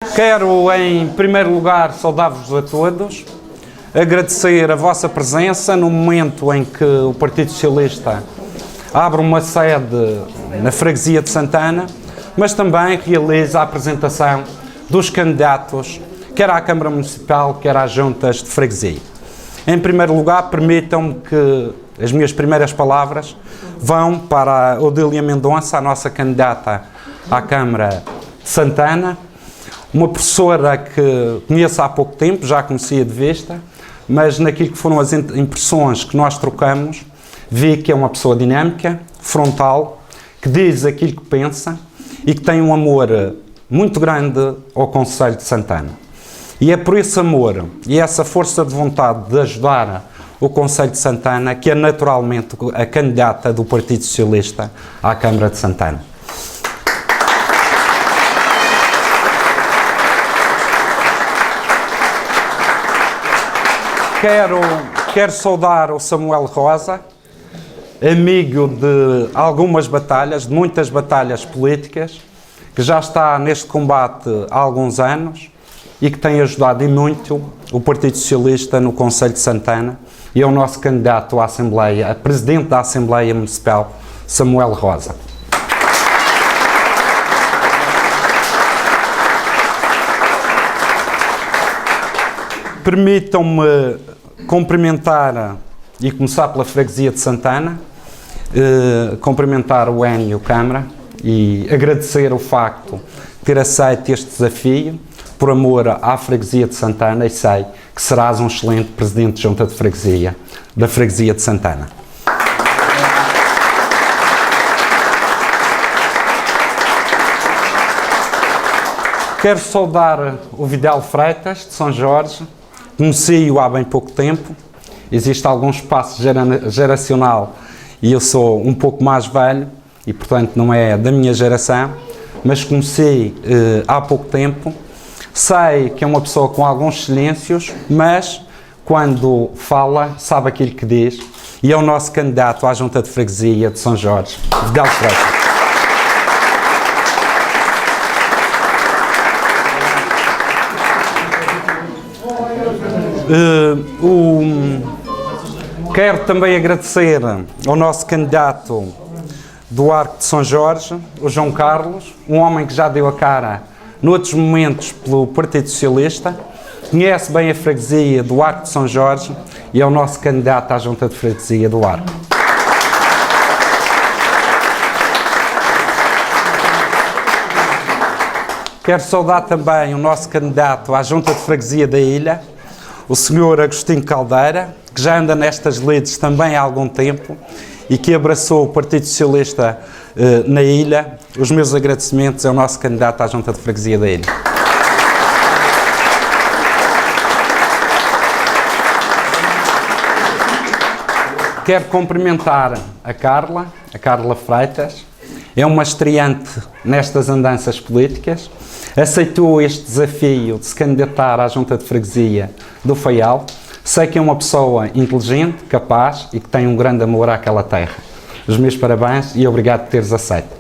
Quero, em primeiro lugar, saudar-vos a todos, agradecer a vossa presença no momento em que o Partido Socialista abre uma sede na freguesia de Santana, mas também realiza a apresentação dos candidatos, quer à Câmara Municipal, quer às juntas de freguesia. Em primeiro lugar, permitam-me que as minhas primeiras palavras vão para a Odília Mendonça, a nossa candidata à Câmara de Santana, uma professora que conheço há pouco tempo, já conhecia de vista, mas naquilo que foram as impressões que nós trocamos, vi que é uma pessoa dinâmica, frontal, que diz aquilo que pensa e que tem um amor muito grande ao Concelho de Santana. E é por esse amor e essa força de vontade de ajudar o Concelho de Santana que é naturalmente a candidata do Partido Socialista à Câmara de Santana. Quero saudar o Samuel Rosa, amigo de algumas batalhas, de muitas batalhas políticas, que já está neste combate há alguns anos e que tem ajudado e muito o Partido Socialista no Concelho de Santana, e é o nosso candidato à Assembleia, a Presidente da Assembleia Municipal, Samuel Rosa. Permitam-me cumprimentar, e começar pela freguesia de Santana, cumprimentar o Enio Câmara e agradecer o facto de ter aceito este desafio por amor à freguesia de Santana, e sei que serás um excelente presidente de junta de freguesia da freguesia de Santana. Quero saudar o Vidal Freitas, de São Jorge. Conheci-o há bem pouco tempo, existe algum espaço geracional e eu sou um pouco mais velho e, portanto, não é da minha geração, mas conheci há pouco tempo. Sei que é uma pessoa com alguns silêncios, mas quando fala, sabe aquilo que diz, e é o nosso candidato à junta de freguesia de São Jorge, Vidal Freitas. Quero também agradecer ao nosso candidato do Arco de São Jorge, o João Carlos, um homem que já deu a cara noutros momentos pelo Partido Socialista, conhece bem a freguesia do Arco de São Jorge e é o nosso candidato à junta de freguesia do Arco. Quero saudar também o nosso candidato à junta de freguesia da Ilha, o Sr. Agostinho Caldeira, que já anda nestas lides também há algum tempo e que abraçou o Partido Socialista na Ilha. Os meus agradecimentos ao nosso candidato à junta de freguesia da Ilha. Quero cumprimentar a Carla Freitas, é uma estreante nestas andanças políticas, aceitou este desafio de se candidatar à junta de freguesia do Faial. Sei que é uma pessoa inteligente, capaz e que tem um grande amor àquela terra. Os meus parabéns e obrigado por teres aceito.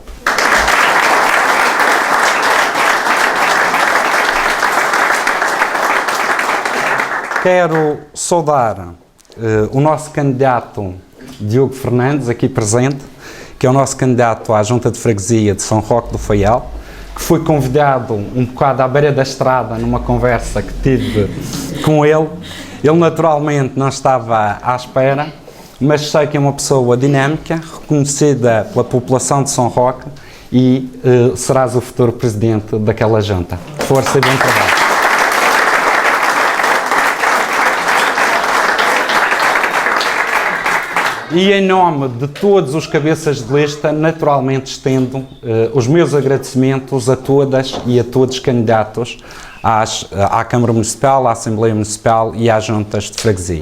Quero saudar o nosso candidato Diogo Fernandes, aqui presente, que é o nosso candidato à junta de freguesia de São Roque do Faial, que fui convidado um bocado à beira da estrada numa conversa que tive com ele. Ele naturalmente não estava à espera, mas sei que é uma pessoa dinâmica, reconhecida pela população de São Roque e serás o futuro presidente daquela junta. Força e bom trabalho. E em nome de todos os cabeças de lista, naturalmente estendo os meus agradecimentos a todas e a todos os candidatos à Câmara Municipal, à Assembleia Municipal e às juntas de freguesia.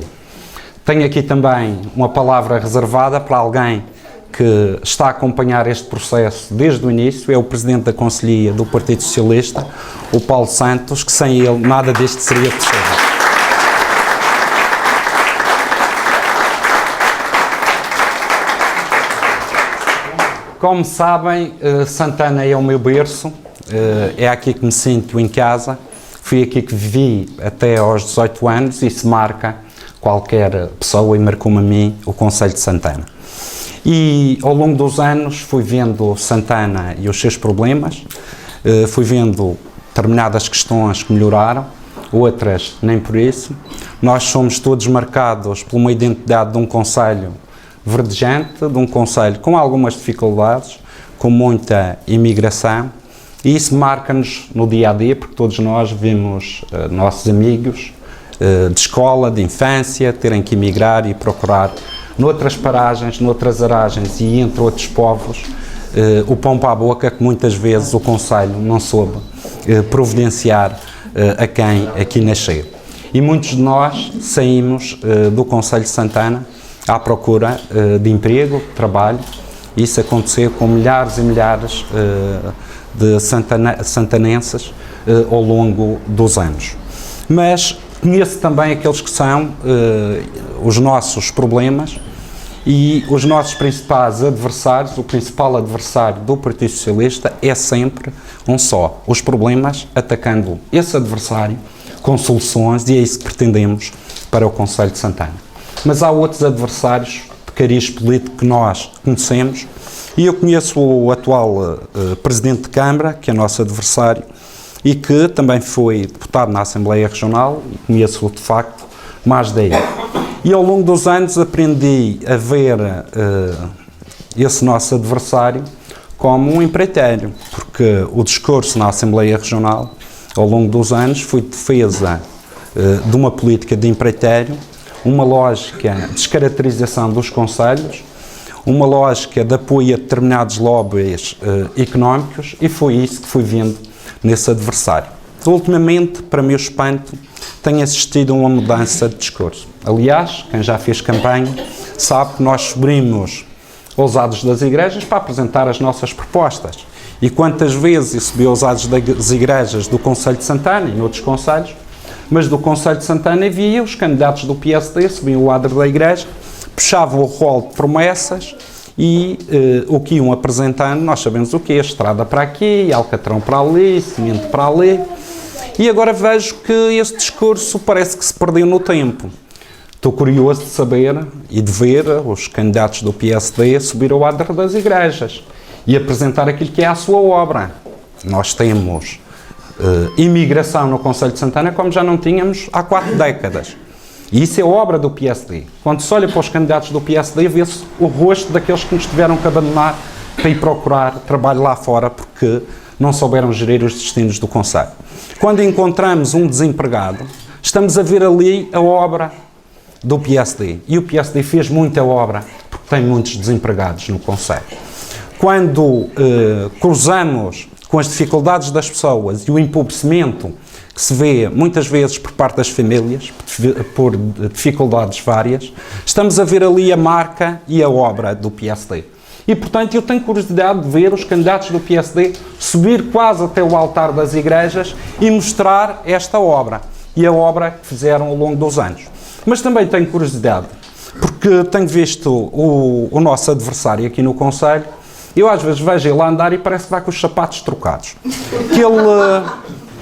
Tenho aqui também uma palavra reservada para alguém que está a acompanhar este processo desde o início, é o Presidente da Conselhia do Partido Socialista, o Paulo Santos, que sem ele nada disto seria possível. Como sabem, Santana é o meu berço, é aqui que me sinto em casa, foi aqui que vivi até aos 18 anos e se marca qualquer pessoa e marcou-me a mim o Concelho de Santana. E ao longo dos anos fui vendo Santana e os seus problemas, fui vendo determinadas questões que melhoraram, outras nem por isso. Nós somos todos marcados por uma identidade de um concelho verdejante, de um concelho com algumas dificuldades, com muita imigração, e isso marca-nos no dia-a-dia, porque todos nós vemos nossos amigos de escola, de infância, terem que emigrar e procurar noutras paragens, noutras aragens e entre outros povos, o pão para a boca que muitas vezes o concelho não soube providenciar a quem aqui nasceu. E muitos de nós saímos do Concelho de Santana à procura de emprego, de trabalho. Isso aconteceu com milhares e milhares de santanenses ao longo dos anos. Mas conheço também aqueles que são os nossos problemas e os nossos principais adversários. O principal adversário do Partido Socialista é sempre um só: os problemas, atacando esse adversário com soluções, e é isso que pretendemos para o Concelho de Santana. Mas há outros adversários de cariz político que nós conhecemos, e eu conheço o atual Presidente de Câmara, que é nosso adversário, e que também foi deputado na Assembleia Regional, e conheço-o de facto mais daí. E ao longo dos anos aprendi a ver esse nosso adversário como um empreiteiro, porque o discurso na Assembleia Regional, ao longo dos anos, foi defesa de uma política de empreiteiro, uma lógica de descaracterização dos concelhos, uma lógica de apoio a determinados lobbies económicos, e foi isso que fui vendo nesse adversário. Ultimamente, para meu espanto, tenho assistido a uma mudança de discurso. Aliás, quem já fez campanha sabe que nós subimos aos ados das igrejas para apresentar as nossas propostas. E quantas vezes eu subi aos ados das igrejas do Concelho de Santana e noutros concelhos, mas do Concelho de Santana havia os candidatos do PSD, subiam o adro da igreja, puxavam o rol de promessas e o que iam apresentando, nós sabemos o que é: estrada para aqui, alcatrão para ali, cimento para ali. E agora vejo que esse discurso parece que se perdeu no tempo. Estou curioso de saber e de ver os candidatos do PSD subir ao adro das igrejas e apresentar aquilo que é a sua obra. Nós temos imigração no Concelho de Santana como já não tínhamos há 4 décadas. E isso é obra do PSD. Quando se olha para os candidatos do PSD, vê-se o rosto daqueles que nos tiveram que abandonar para ir procurar trabalho lá fora porque não souberam gerir os destinos do concelho. Quando encontramos um desempregado, estamos a ver ali a obra do PSD. E o PSD fez muita obra porque tem muitos desempregados no concelho. Quando cruzamos com as dificuldades das pessoas e o empobrecimento que se vê muitas vezes por parte das famílias, por dificuldades várias, estamos a ver ali a marca e a obra do PSD. E, portanto, eu tenho curiosidade de ver os candidatos do PSD subir quase até o altar das igrejas e mostrar esta obra e a obra que fizeram ao longo dos anos. Mas também tenho curiosidade, porque tenho visto o nosso adversário aqui no concelho. Eu às vezes vejo ele andar e parece que vai com os sapatos trocados. Que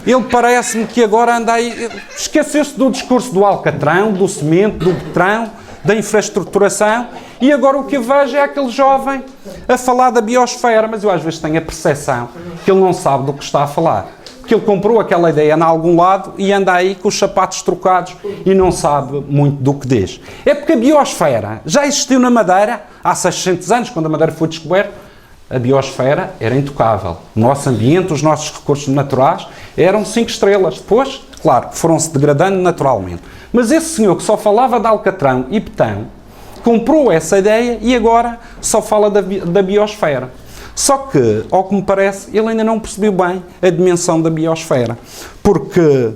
ele parece-me que agora anda aí... Esqueceu-se do discurso do alcatrão, do cimento, do betrão, da infraestruturação, e agora o que eu vejo é aquele jovem a falar da biosfera, mas eu às vezes tenho a percepção que ele não sabe do que está a falar. Que ele comprou aquela ideia em algum lado e anda aí com os sapatos trocados e não sabe muito do que diz. É porque a biosfera já existiu na Madeira há 600 anos, quando a Madeira foi descoberta. A biosfera era intocável. O nosso ambiente, os nossos recursos naturais eram 5 estrelas. Depois, claro, foram-se degradando naturalmente. Mas esse senhor que só falava de alcatrão e betão, comprou essa ideia e agora só fala da biosfera. Só que, ao que me parece, ele ainda não percebeu bem a dimensão da biosfera. Porque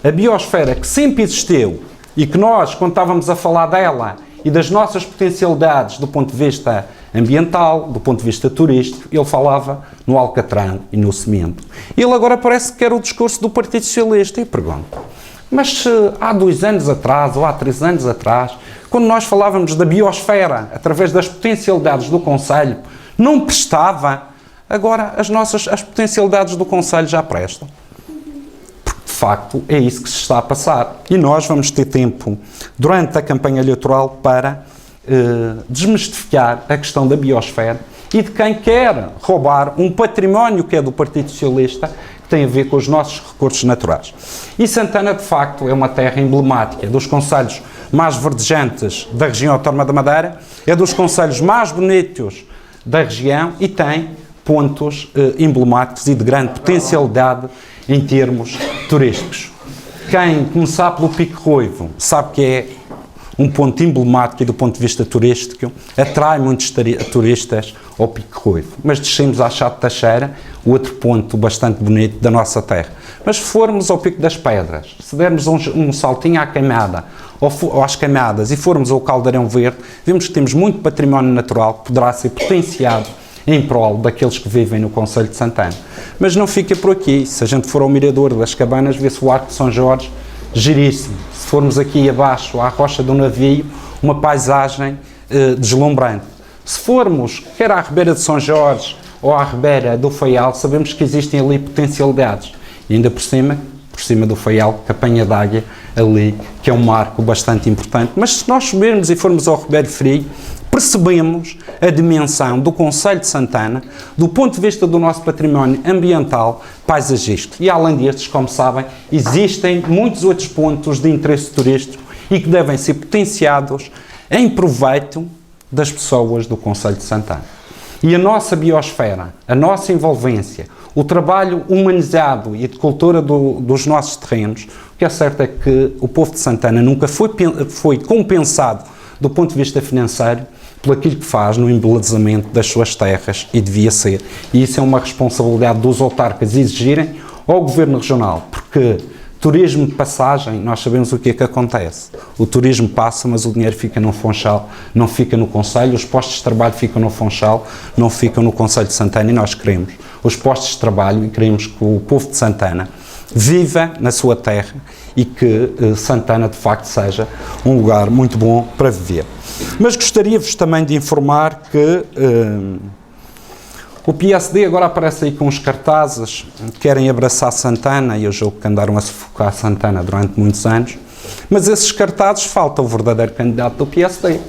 a biosfera que sempre existiu e que nós, quando estávamos a falar dela e das nossas potencialidades do ponto de vista ambiental, do ponto de vista turístico, ele falava no alcatrão e no cimento. Ele agora parece que quer o discurso do Partido Socialista. E pergunto, mas se há 2 anos atrás ou há 3 anos atrás, quando nós falávamos da biosfera através das potencialidades do concelho, não prestava agora as potencialidades do Conselho já prestam. Porque, de facto, é isso que se está a passar. E nós vamos ter tempo, durante a campanha eleitoral, para desmistificar a questão da biosfera e de quem quer roubar um património que é do Partido Socialista, que tem a ver com os nossos recursos naturais. E Santana, de facto, é uma terra emblemática, dos concelhos mais verdejantes da região autónoma da Madeira, é dos concelhos mais bonitos da região e tem pontos emblemáticos e de grande potencialidade em termos turísticos. Quem começar pelo Pico Ruivo sabe que é um ponto emblemático e do ponto de vista turístico, atrai muitos turistas ao Pico Ruivo. Mas descemos à Chá de Tacheira, outro ponto bastante bonito da nossa terra. Mas se formos ao Pico das Pedras, se dermos um saltinho à Camada, ou às Camadas, e formos ao Caldeirão Verde, vemos que temos muito património natural que poderá ser potenciado em prol daqueles que vivem no Concelho de Santana. Mas não fica por aqui. Se a gente for ao Mirador das Cabanas, vê-se o Arco de São Jorge, giríssimo. Se formos aqui abaixo à Rocha do Navio, uma paisagem deslumbrante. Se formos quer à Ribeira de São Jorge ou à Ribeira do Faial, sabemos que existem ali potencialidades. E ainda por cima do Faial, Capanha d'Águia, ali, que é um marco bastante importante. Mas se nós subirmos e formos ao Ribeiro Frio, percebemos a dimensão do Concelho de Santana, do ponto de vista do nosso património ambiental, paisagístico. E além destes, como sabem, existem muitos outros pontos de interesse turístico e que devem ser potenciados em proveito das pessoas do Concelho de Santana. E a nossa biosfera, a nossa envolvência, o trabalho humanizado e de cultura dos nossos terrenos, o que é certo é que o povo de Santana nunca foi compensado do ponto de vista financeiro por aquilo que faz no embelezamento das suas terras, e devia ser. E isso é uma responsabilidade dos autarcas exigirem ao Governo Regional, porque turismo de passagem, nós sabemos o que é que acontece. O turismo passa, mas o dinheiro fica no Funchal, não fica no Concelho, os postos de trabalho ficam no Funchal, não ficam no Concelho de Santana, e nós queremos os postos de trabalho e queremos que o povo de Santana viva na sua terra e que Santana, de facto, seja um lugar muito bom para viver. Mas gostaria-vos também de informar que o PSD agora aparece aí com os cartazes, querem abraçar Santana, e eu julgo que andaram a sufocar Santana durante muitos anos, mas esses cartazes falta o verdadeiro candidato do PSD.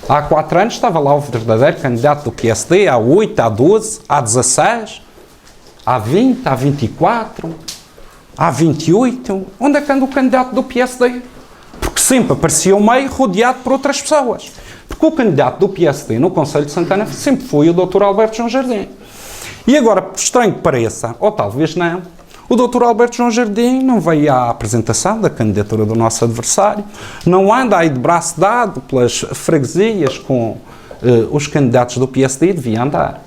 Há 4 anos estava lá o verdadeiro candidato do PSD, há 8, há 12, há 16, há 20, há 24, há 28. Onde é que anda o candidato do PSD? Porque sempre aparecia o meio rodeado por outras pessoas. Porque o candidato do PSD no Concelho de Santana sempre foi o Dr. Alberto João Jardim. E agora, por estranho que pareça, ou talvez não, o Dr. Alberto João Jardim não veio à apresentação da candidatura do nosso adversário, não anda aí de braço dado pelas freguesias com os candidatos do PSD, devia andar.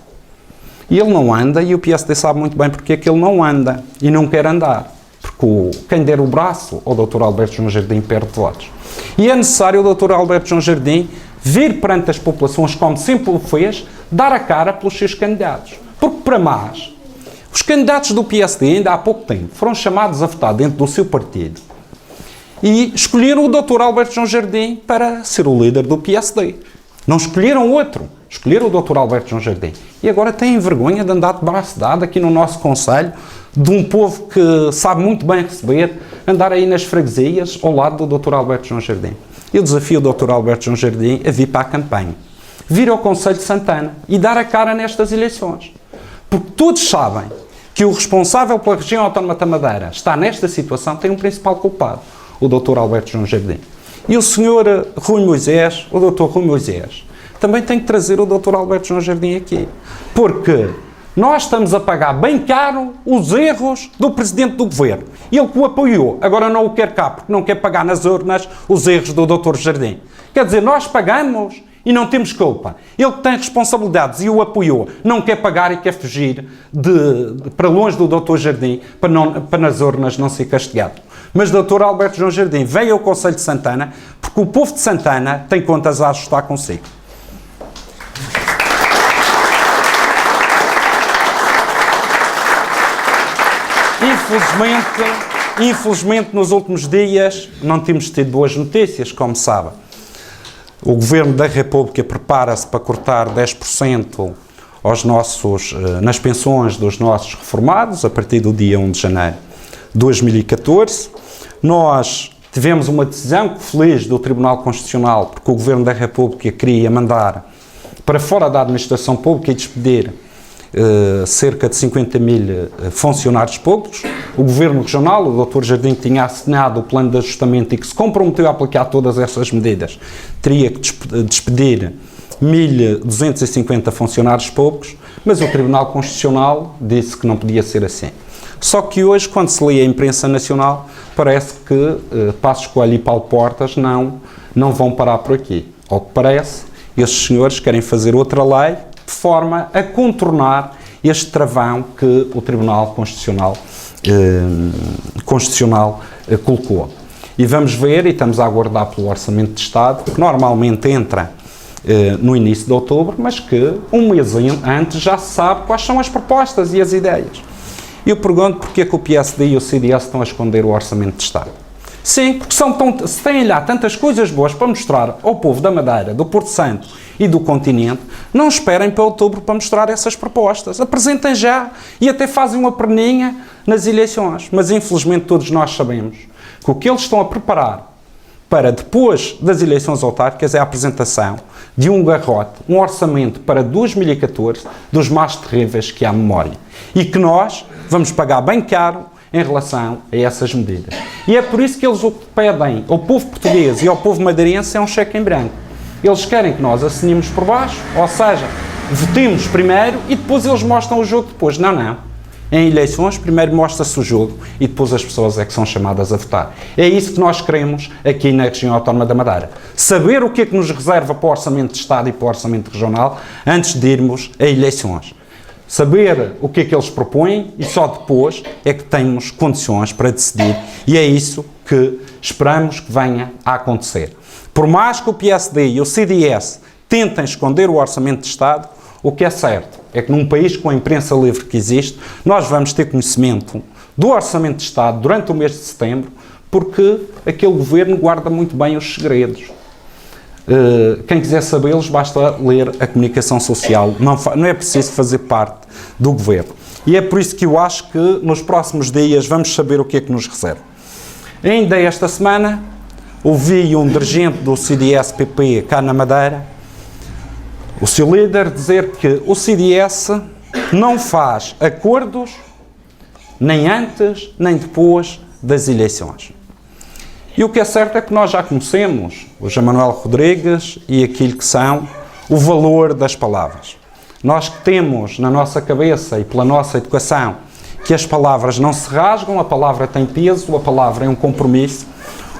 E ele não anda, e o PSD sabe muito bem porque é que ele não anda e não quer andar. Porque quem der o braço ao Dr. Alberto João Jardim perde votos. E é necessário o Dr. Alberto João Jardim vir perante as populações, como sempre o fez, dar a cara pelos seus candidatos. Porque, para mais, os candidatos do PSD, ainda há pouco tempo, foram chamados a votar dentro do seu partido e escolheram o Dr. Alberto João Jardim para ser o líder do PSD. Não escolheram outro, escolheram o Dr. Alberto João Jardim. E agora têm vergonha de andar de braço dado aqui no nosso concelho, de um povo que sabe muito bem receber, andar aí nas freguesias ao lado do Dr. Alberto João Jardim. Eu desafio o Dr. Alberto João Jardim a vir para a campanha, vir ao Concelho de Santana e dar a cara nestas eleições. Porque todos sabem que o responsável pela região autónoma da Madeira está nesta situação, tem um principal culpado, o Dr. Alberto João Jardim. E o Sr. Rui Moisés, o Dr. Rui Moisés, também tem que trazer o Dr. Alberto João Jardim aqui. Porque nós estamos a pagar bem caro os erros do Presidente do Governo. Ele que o apoiou, agora não o quer cá, porque não quer pagar nas urnas os erros do Dr. Jardim. Quer dizer, nós pagamos e não temos culpa. Ele que tem responsabilidades e o apoiou, não quer pagar e quer fugir para longe do Dr. Jardim, para nas urnas não ser castigado. Mas o Dr. Alberto João Jardim veio ao Concelho de Santana porque o povo de Santana tem contas a ajustar consigo. Infelizmente, nos últimos dias não temos tido boas notícias, como sabem. O Governo da República prepara-se para cortar 10% nas pensões dos nossos reformados, a partir do dia 1 de janeiro de 2014. Nós tivemos uma decisão feliz do Tribunal Constitucional, porque o Governo da República queria mandar para fora da administração pública e despedir cerca de 50 mil funcionários públicos. O Governo Regional, o Dr. Jardim, que tinha assinado o plano de ajustamento e que se comprometeu a aplicar todas essas medidas, teria que despedir 1.250 funcionários públicos, mas o Tribunal Constitucional disse que não podia ser assim. Só que hoje, quando se lê a imprensa nacional, parece que Passos Coelho e Paulo Portas não vão parar por aqui. Ao que parece, esses senhores querem fazer outra lei de forma a contornar este travão que o Tribunal Constitucional colocou. E vamos ver, e estamos a aguardar pelo Orçamento de Estado, que normalmente entra no início de outubro, mas que um mês antes já se sabe quais são as propostas e as ideias. Eu pergunto porque é que o PSD e o CDS estão a esconder o Orçamento de Estado. Sim, porque se têm lá tantas coisas boas para mostrar ao povo da Madeira, do Porto Santo e do continente, não esperem para outubro para mostrar essas propostas. Apresentem já e até fazem uma perninha nas eleições. Mas infelizmente todos nós sabemos que o que eles estão a preparar para depois das eleições autárquicas é a apresentação de um garrote, um orçamento para 2014 dos mais terríveis que há memória. E que nós vamos pagar bem caro em relação a essas medidas. E é por isso que eles o que pedem ao povo português e ao povo madeirense é um cheque em branco. Eles querem que nós assinemos por baixo, ou seja, votemos primeiro e depois eles mostram o jogo depois. Não. Em eleições, primeiro mostra-se o jogo e depois as pessoas é que são chamadas a votar. É isso que nós queremos aqui na região autónoma da Madeira. Saber o que é que nos reserva para o Orçamento de Estado e para o Orçamento Regional antes de irmos a eleições. Saber o que é que eles propõem e só depois é que temos condições para decidir. E é isso que esperamos que venha a acontecer. Por mais que o PSD e o CDS tentem esconder o Orçamento de Estado, o que é certo é que num país com a imprensa livre que existe, nós vamos ter conhecimento do Orçamento de Estado durante o mês de setembro, porque aquele governo guarda muito bem os segredos. Quem quiser sabê-los, basta ler a comunicação social. Não é preciso fazer parte do governo. E é por isso que eu acho que nos próximos dias vamos saber o que é que nos reserva. Ainda esta semana, ouvi um dirigente do CDS-PP cá na Madeira, o seu líder, dizer que o CDS não faz acordos nem antes nem depois das eleições. E o que é certo é que nós já conhecemos o José Manuel Rodrigues e aquilo que são o valor das palavras. Nós que temos na nossa cabeça e pela nossa educação que as palavras não se rasgam, a palavra tem peso, a palavra é um compromisso,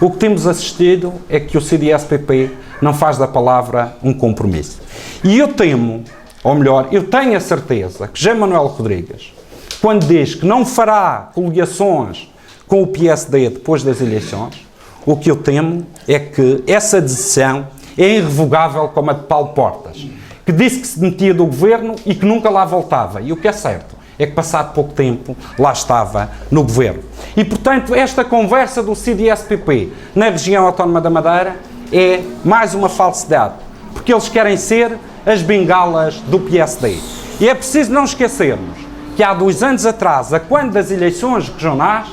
o que temos assistido é que o CDS-PP não faz da palavra um compromisso. E eu temo, ou melhor, eu tenho a certeza que José Manuel Rodrigues, quando diz que não fará coligações com o PSD depois das eleições, o que eu temo é que essa decisão é irrevogável como a de Paulo Portas, que disse que se demitia do governo e que nunca lá voltava. E o que é certo é que, passado pouco tempo, lá estava no governo. E, portanto, esta conversa do CDS-PP na região autónoma da Madeira é mais uma falsidade, porque eles querem ser as bengalas do PSD. E é preciso não esquecermos que há 2 anos atrás, a quando das eleições regionais,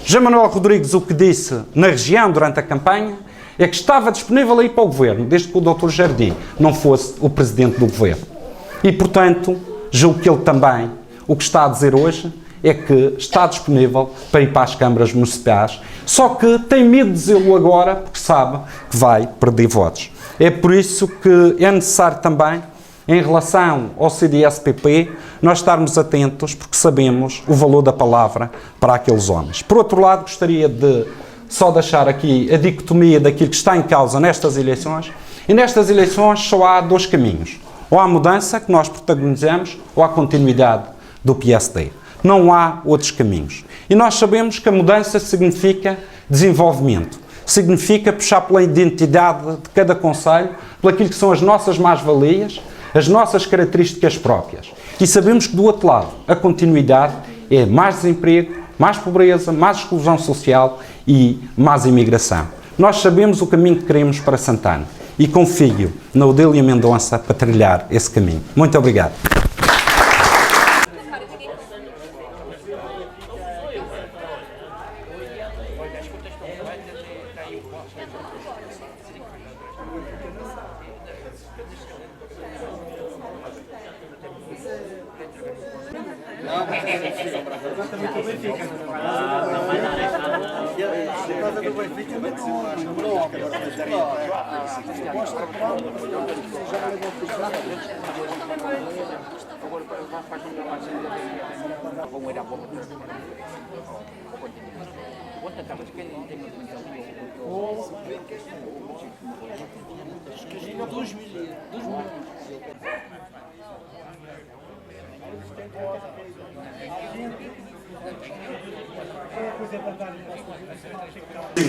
José Manuel Rodrigues o que disse na região durante a campanha é que estava disponível a ir para o governo, desde que o Dr. Jardim não fosse o presidente do governo. E, portanto, julgo que ele também, o que está a dizer hoje, é que está disponível para ir para as câmaras municipais, só que tem medo de dizê-lo agora, porque sabe que vai perder votos. É por isso que é necessário também, em relação ao CDS-PP, nós estarmos atentos, porque sabemos o valor da palavra para aqueles homens. Por outro lado, gostaria de só deixar aqui a dicotomia daquilo que está em causa nestas eleições, e nestas eleições só há 2 caminhos. Ou há mudança, que nós protagonizamos, ou há continuidade do PSD. Não há outros caminhos. E nós sabemos que a mudança significa desenvolvimento, significa puxar pela identidade de cada concelho, pelo aquilo que são as nossas mais-valias, as nossas características próprias. E sabemos que do outro lado, a continuidade é mais desemprego, mais pobreza, mais exclusão social e mais imigração. Nós sabemos o caminho que queremos para Santana e confio na Odília Mendonça para trilhar esse caminho. Muito obrigado.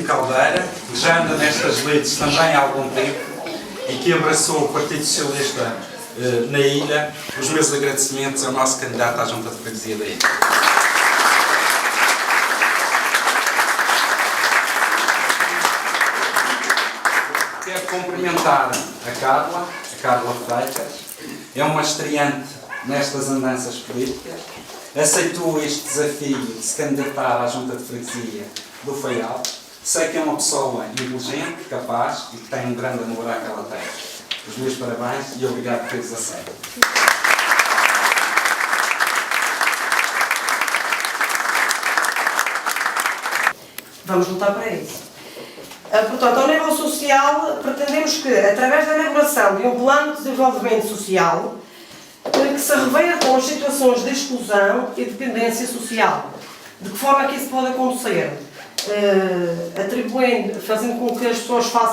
Caldeira, que já anda nestas lides também há algum tempo e que abraçou o Partido Socialista na ilha. Os meus agradecimentos ao nosso candidato à Junta de Freguesia da ilha. Quero cumprimentar a Carla Freitas, é uma estreante nestas andanças políticas, aceitou este desafio de se candidatar à Junta de Freguesia do Faial. Sei que é uma pessoa inteligente, capaz e que tem um grande amor àquela terra. Os meus parabéns e obrigado por teres aceito. Vamos lutar para isso. Portanto, ao nível social, pretendemos que, através da elaboração de um plano de desenvolvimento social, que se revertam as situações de exclusão e dependência social. De que forma que isso pode acontecer? Fazendo com que as pessoas façam